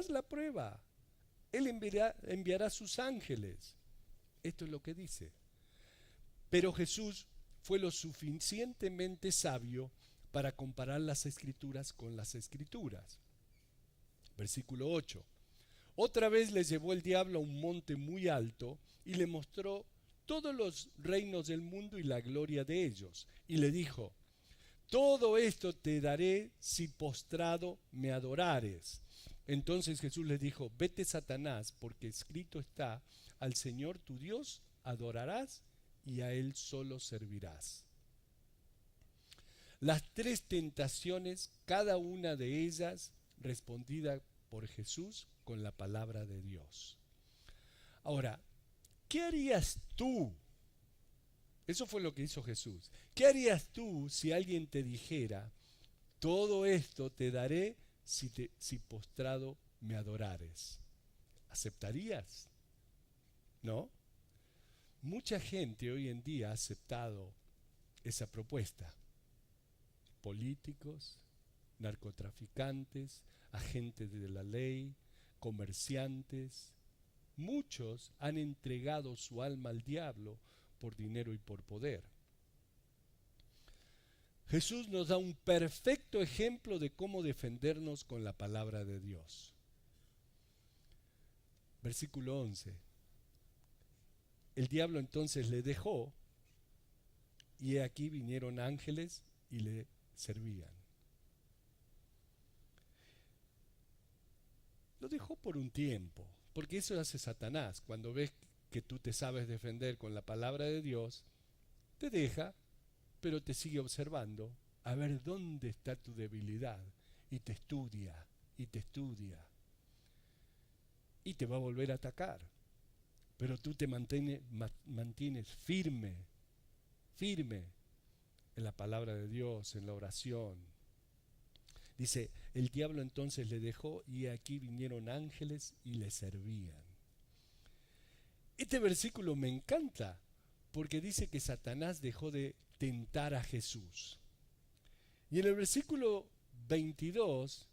haz la prueba. Él enviará sus ángeles. Esto es lo que dice. Pero Jesús fue lo suficientemente sabio para comparar las escrituras con las escrituras. Versículo 8. Otra vez le llevó el diablo a un monte muy alto y le mostró todos los reinos del mundo y la gloria de ellos. Y le dijo, todo esto te daré si postrado me adorares. Entonces Jesús le dijo, vete Satanás, porque escrito está, al Señor tu Dios adorarás y a Él solo servirás. Las tres tentaciones, cada una de ellas respondida por Jesús con la palabra de Dios. Ahora, ¿qué harías tú? Eso fue lo que hizo Jesús. ¿Qué harías tú si alguien te dijera, todo esto te daré si postrado me adorares? ¿Aceptarías? ¿No? Mucha gente hoy en día ha aceptado esa propuesta. Políticos, narcotraficantes, agentes de la ley, comerciantes. Muchos han entregado su alma al diablo por dinero y por poder. Jesús nos da un perfecto ejemplo de cómo defendernos con la palabra de Dios. Versículo 11. El diablo entonces le dejó, y he aquí vinieron ángeles y le servían. Lo dejó por un tiempo, porque eso hace Satanás. Cuando ves que tú te sabes defender con la palabra de Dios, te deja, pero te sigue observando a ver dónde está tu debilidad, y te estudia, y te estudia, y te va a volver a atacar. Pero tú te mantienes firme, firme en la palabra de Dios, en la oración. Dice, el diablo entonces le dejó y aquí vinieron ángeles y le servían. Este versículo me encanta porque dice que Satanás dejó de tentar a Jesús. Y en el versículo 22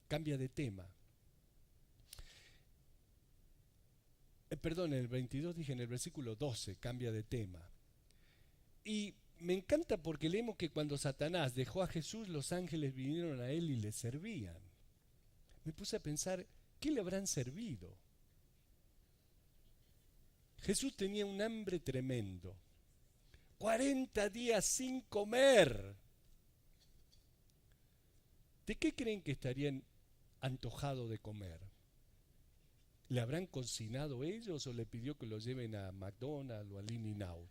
cambia de tema. Perdón, en el 22 dije, en el versículo 12 cambia de tema. Y me encanta porque leemos que cuando Satanás dejó a Jesús, los ángeles vinieron a él y le servían. Me puse a pensar, ¿qué le habrán servido? Jesús tenía un hambre tremendo. 40 días sin comer. ¿De qué creen que estarían antojados de comer? ¿Le habrán cocinado ellos o le pidió que lo lleven a McDonald's o al In-N-Out?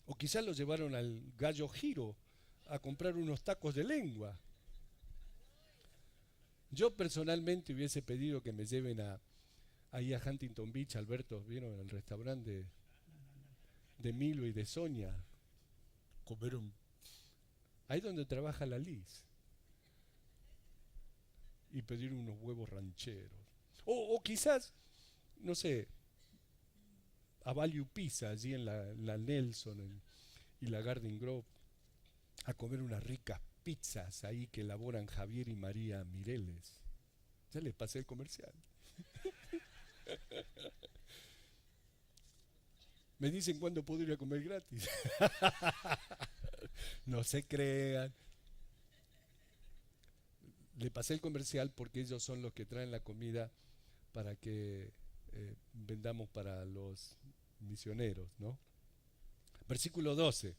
O quizás lo llevaron al Gallo Giro a comprar unos tacos de lengua. Yo personalmente hubiese pedido que me lleven ahí a Huntington Beach, Alberto, ¿vieron? El restaurante de Milo y de Sonia. Comer ahí donde trabaja la Liz. Y pedir unos huevos rancheros. O quizás, no sé, a Value Pizza, allí en la Nelson y la Garden Grove, a comer unas ricas pizzas ahí que elaboran Javier y María Mireles. Ya les pasé el comercial. Me dicen cuándo puedo ir a comer gratis. No se crean. Le pasé el comercial porque ellos son los que traen la comida para que vendamos para los misioneros, ¿no? Versículo 12.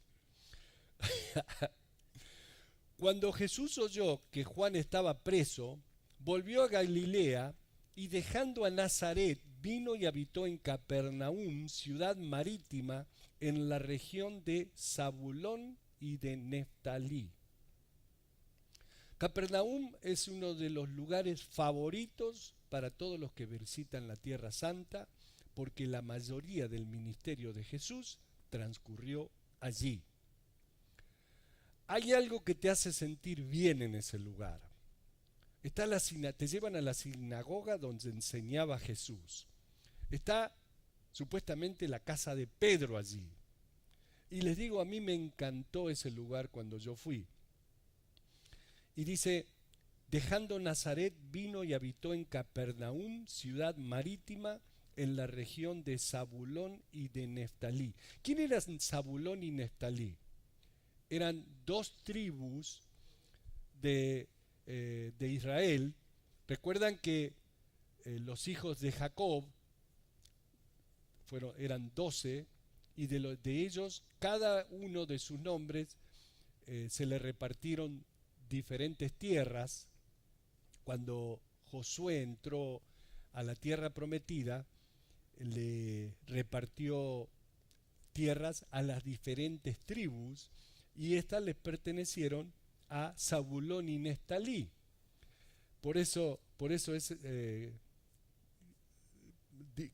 Cuando Jesús oyó que Juan estaba preso, volvió a Galilea y dejando a Nazaret, vino y habitó en Capernaum, ciudad marítima, en la región de Zabulón y de Neftalí. Capernaum es uno de los lugares favoritos para todos los que visitan la Tierra Santa, porque la mayoría del ministerio de Jesús transcurrió allí. Hay algo que te hace sentir bien en ese lugar. Te llevan a la sinagoga donde enseñaba Jesús. Está supuestamente la casa de Pedro allí. Y les digo, a mí me encantó ese lugar cuando yo fui. Y dice, Dejando Nazaret, vino y habitó en Capernaum, ciudad marítima, en la región de Zabulón y de Neftalí. ¿Quién eran Zabulón y Neftalí? Eran dos tribus de Israel. Recuerdan que los hijos de Jacob eran 12, y de ellos, cada uno de sus nombres, se le repartieron diferentes tierras. Cuando Josué entró a la tierra prometida, le repartió tierras a las diferentes tribus, y estas les pertenecieron a Zabulón y Neftalí. Por eso es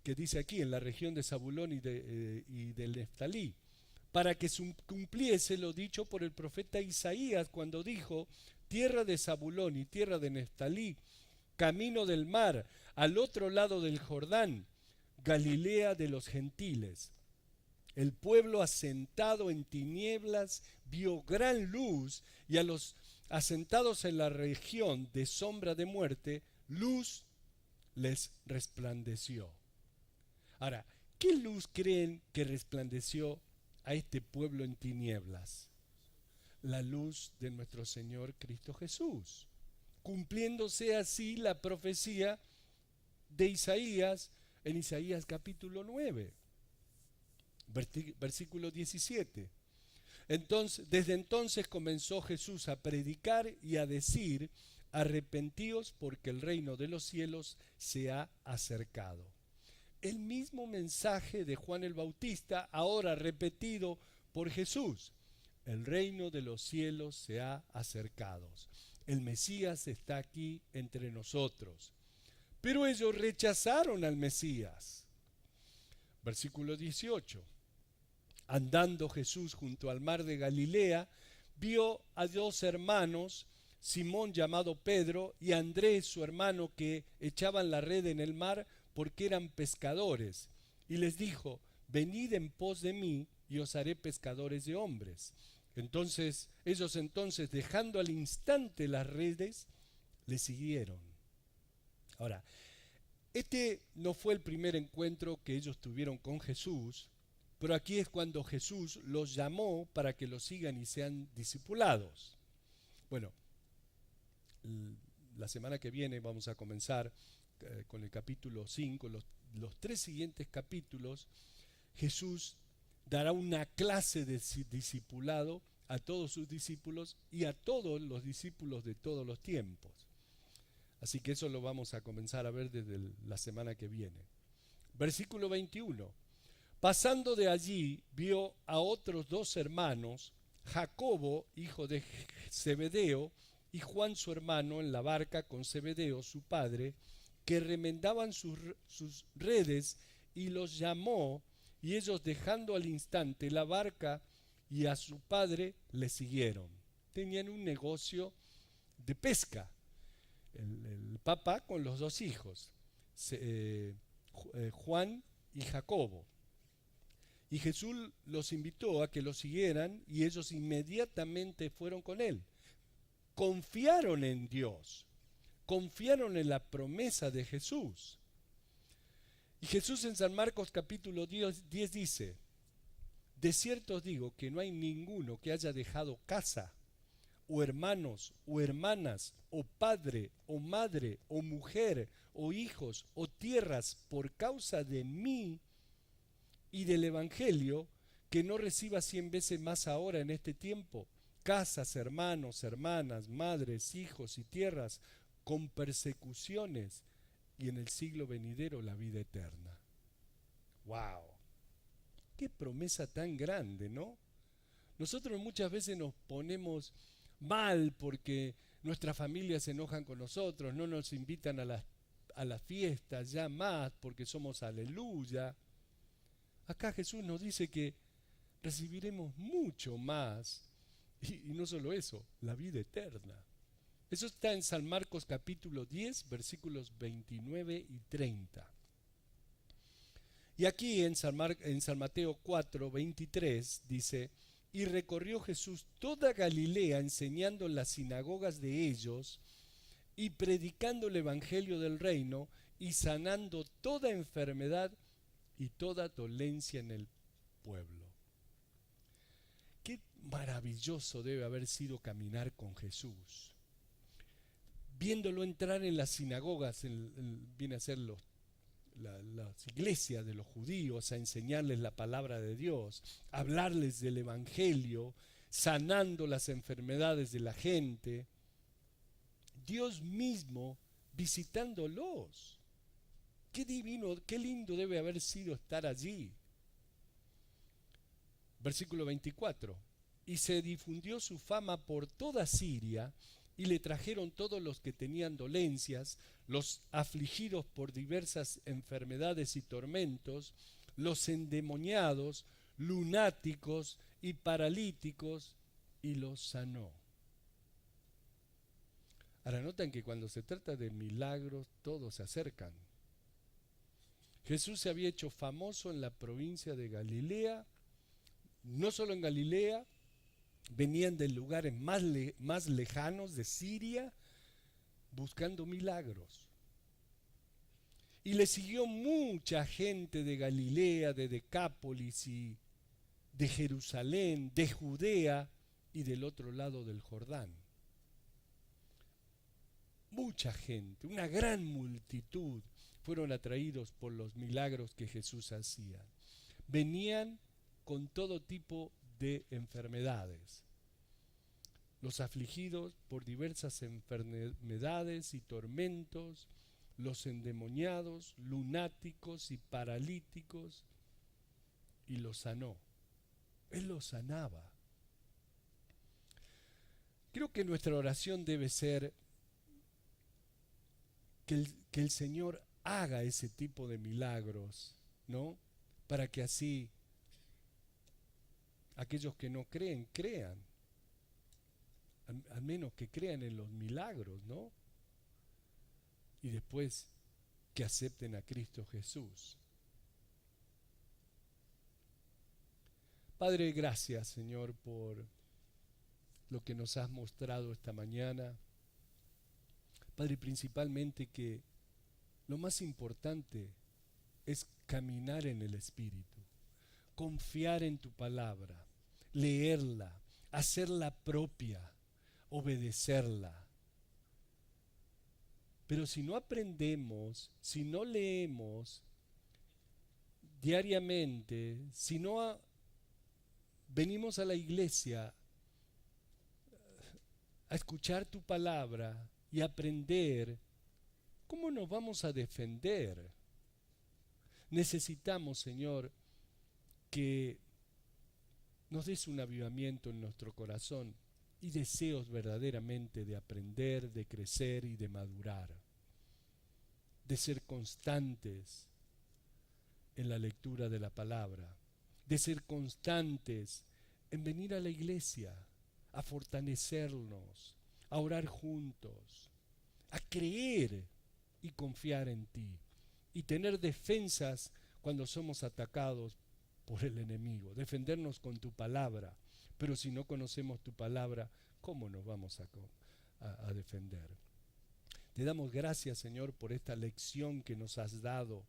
que dice aquí, en la región de Zabulón y de Neftalí, para que cumpliese lo dicho por el profeta Isaías cuando dijo: tierra de Zabulón y tierra de Neftalí, camino del mar, al otro lado del Jordán, Galilea de los gentiles. El pueblo asentado en tinieblas vio gran luz, y a los asentados en la región de sombra de muerte, luz les resplandeció. Ahora, ¿qué luz creen que resplandeció a este pueblo en tinieblas? La luz de nuestro Señor Cristo Jesús, cumpliéndose así la profecía de Isaías en Isaías capítulo 9, versículo 17. Desde entonces comenzó Jesús a predicar y a decir: arrepentíos, porque el reino de los cielos se ha acercado. El mismo mensaje de Juan el Bautista, ahora repetido por Jesús: el reino de los cielos se ha acercado. El Mesías está aquí entre nosotros. Pero ellos rechazaron al Mesías. Versículo 18. Andando Jesús junto al mar de Galilea, vio a dos hermanos, Simón llamado Pedro y Andrés su hermano, que echaban la red en el mar porque eran pescadores. Y les dijo: venid en pos de mí y os haré pescadores de hombres. Ellos dejando al instante las redes, le siguieron. Ahora, este no fue el primer encuentro que ellos tuvieron con Jesús, pero aquí es cuando Jesús los llamó para que los sigan y sean discipulados. Bueno, la semana que viene vamos a comenzar con el capítulo 5, los 3 siguientes capítulos. Jesús dará una clase de discipulado a todos sus discípulos y a todos los discípulos de todos los tiempos. Así que eso lo vamos a comenzar a ver desde la semana que viene. Versículo 21. Pasando de allí, vio a otros dos hermanos, Jacobo, hijo de Zebedeo, y Juan su hermano, en la barca con Zebedeo su padre, que remendaban sus redes, y los llamó, y ellos, dejando al instante la barca y a su padre, le siguieron. Tenían un negocio de pesca, el papá con los dos hijos, Juan y Jacobo. Y Jesús los invitó a que lo siguieran, y ellos inmediatamente fueron con él. Confiaron en Dios, confiaron en la promesa de Jesús. Y Jesús en San Marcos capítulo 10 dice: de cierto os digo que no hay ninguno que haya dejado casa, o hermanos, o hermanas, o padre, o madre, o mujer, o hijos, o tierras, por causa de mí y del Evangelio, que no reciba 100 veces más ahora en este tiempo, casas, hermanos, hermanas, madres, hijos y tierras, con persecuciones, y en el siglo venidero la vida eterna. ¡Wow! ¡Qué promesa tan grande!, ¿no? Nosotros muchas veces nos ponemos mal porque nuestras familias se enojan con nosotros, no nos invitan a las fiestas ya más porque somos aleluya. Acá Jesús nos dice que recibiremos mucho más, y no solo eso, la vida eterna. Eso está en San Marcos capítulo 10, versículos 29 y 30. Y aquí en San Mateo 4, 23 dice: y recorrió Jesús toda Galilea, enseñando en las sinagogas de ellos y predicando el evangelio del reino y sanando toda enfermedad y toda dolencia en el pueblo. Qué maravilloso debe haber sido caminar con Jesús. Viéndolo entrar en las sinagogas, viene a ser las iglesias de los judíos, a enseñarles la palabra de Dios, a hablarles del evangelio, sanando las enfermedades de la gente. Dios mismo visitándolos. Qué divino, qué lindo debe haber sido estar allí. Versículo 24. Y se difundió su fama por toda Siria, y le trajeron todos los que tenían dolencias, los afligidos por diversas enfermedades y tormentos, los endemoniados, lunáticos y paralíticos, y los sanó. Ahora notan que cuando se trata de milagros, todos se acercan. Jesús se había hecho famoso en la provincia de Galilea, no solo en Galilea, venían de lugares más lejanos de Siria buscando milagros. Y le siguió mucha gente de Galilea, de Decápolis y de Jerusalén, de Judea y del otro lado del Jordán. Mucha gente, una gran multitud fueron atraídos por los milagros que Jesús hacía. Venían con todo tipo de enfermedades. Los afligidos por diversas enfermedades y tormentos, los endemoniados, lunáticos y paralíticos, y los sanó. Él los sanaba. Creo que nuestra oración debe ser que el Señor haga ese tipo de milagros, ¿no? Para que así aquellos que no creen, crean. Al menos que crean en los milagros, ¿no? Y después que acepten a Cristo Jesús. Padre, gracias, Señor, por lo que nos has mostrado esta mañana. Padre, principalmente que lo más importante es caminar en el Espíritu, confiar en tu palabra, leerla, hacerla propia, obedecerla. Pero si no aprendemos, si no leemos diariamente, si no venimos a la iglesia a escuchar tu palabra y aprender, ¿cómo nos vamos a defender? Necesitamos, Señor, que nos des un avivamiento en nuestro corazón y deseos verdaderamente de aprender, de crecer y de madurar, de ser constantes en la lectura de la palabra, de ser constantes en venir a la iglesia, a fortalecernos, a orar juntos, a creer y confiar en ti y tener defensas cuando somos atacados por el enemigo, defendernos con tu palabra. Pero si no conocemos tu palabra, ¿cómo nos vamos a defender? Te damos gracias, Señor, por esta lección que nos has dado,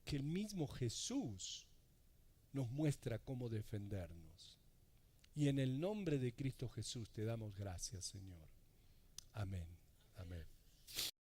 que el mismo Jesús nos muestra cómo defendernos. Y en el nombre de Cristo Jesús te damos gracias, Señor. Amén.